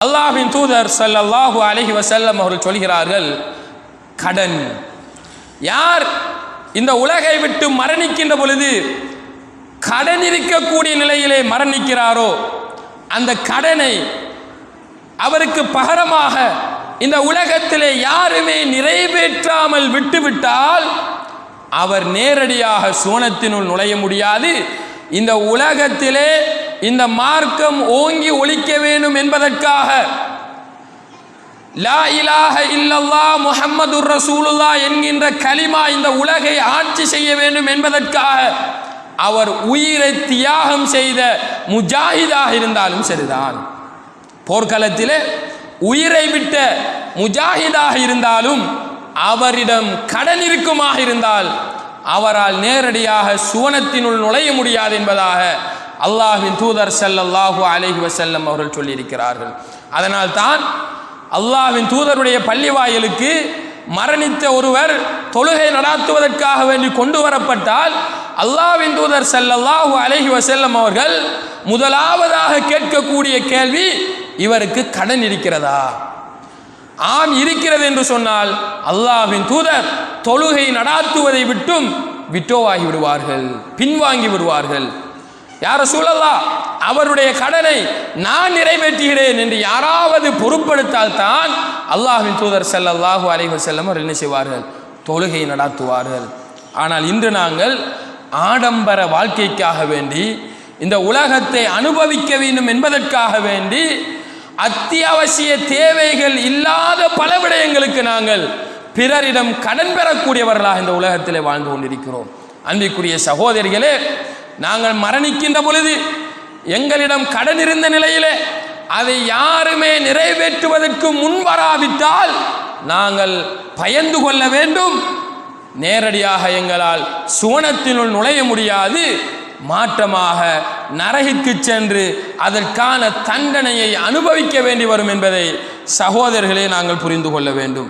அல்லாஹ்வின் தூதர் ஸல்லல்லாஹு அலைஹி வஸல்லம் அவர்கள் சொல்கிறார்கள், கடன் யார் இந்த உலகை விட்டு மரணிக்கின்ற பொழுது கடன் இருக்கக்கூடிய நிலையிலே மரணிக்கிறாரோ அந்த கடனை அவருக்கு பகரமாக இந்த உலகத்திலே யாருமே நிறைவேற்றாமல் விட்டுவிட்டால் அவர் நேரடியாக சுவனத்தினுள் நுழைய முடியாது. இந்த உலகத்திலே இந்த மார்க்கம் ஓங்கி ஒலிக்க வேண்டும் என்பதற்காக லா இலாஹ இல்லல்லாஹ் முஹம்மதுர் ரசூலுல்லாஹ் என்கின்ற கலிமா இந்த உலகை ஆட்சி செய்ய வேண்டும் என்பதற்காக அவர் உயிரை தியாகம் செய்த முஜாஹிதாக இருந்தாலும் சரிதான், போர்க்களத்திலே உயிரை விட்ட முஜாஹிதாக இருந்தாலும் அவரிடம் கடன் இருக்குமாக இருந்தால் அவரால் நேரடியாக சுவனத்தினுள் நுழைய முடியாது என்பதாக அல்லாஹ்வின் தூதர் ஸல்லல்லாஹு அலைஹி வஸல்லம் அவர்கள் சொல்லியிருக்கிறார்கள். அதனால் தான் அல்லாஹ்வின் தூதருடைய பள்ளிவாயலுக்கு மரணித்த ஒருவர் தொழுகை நடாத்துவதற்காக வேண்டி கொண்டு வரப்பட்டால் அல்லாஹ்வின் தூதர் ஸல்லல்லாஹு அலைஹி வஸல்லம் அவர்கள் முதலாவதாக கேட்கக்கூடிய கேள்வி, இவருக்கு கடன் இருக்கிறதா? ஆம் இருக்கிறது என்று சொன்னால் அல்லாஹ்வின் தூதர் தொழுகை நடாத்துவதை விட்டும் விட்டோவாகி விடுவார்கள், பின்வாங்கி விடுவார்கள். யா ரசூலல்லாஹ், அவருடைய கடனை நான் நிறைவேற்றுகிறேன் என்று யாராவது பொறுப்படுத்தால் தான் அல்லாஹ்வின் தூதர் ஸல்லல்லாஹு அலைஹி வஸல்லம் அவர்கள் என்ன செய்வார்கள்? தொழுகை நடாத்துவார்கள். ஆனால் இன்று நாங்கள் ஆடம்பர வாழ்க்கைக்காக வேண்டி இந்த உலகத்தை அனுபவிக்க வேண்டும் என்பதற்காக வேண்டி அத்தியாவசிய தேவைகள் இல்லாத பல விடயங்களுக்கு நாங்கள் பிறரிடம் கடன் பெறக்கூடியவர்களாக இந்த உலகத்திலே வாழ்ந்து கொண்டிருக்கிறோம். அன்பிற்குரிய சகோதரிகளே, நாங்கள் மரணிக்கின்ற பொழுது எங்களிடம் கடன் இருந்த நிலையிலே அதை யாருமே நிறைவேற்றுவதற்கு முன்வராவிட்டால் நாங்கள் பயந்து கொள்ள வேண்டும். நேரடியாக எங்களால் சுவனத்தினுள் நுழைய முடியாது, மாற்றமாக நரகிற்கு சென்று அதற்கான தண்டனையை அனுபவிக்க வேண்டி வரும் என்பதை சகோதரர்களே நாங்கள் புரிந்து கொள்ள வேண்டும்.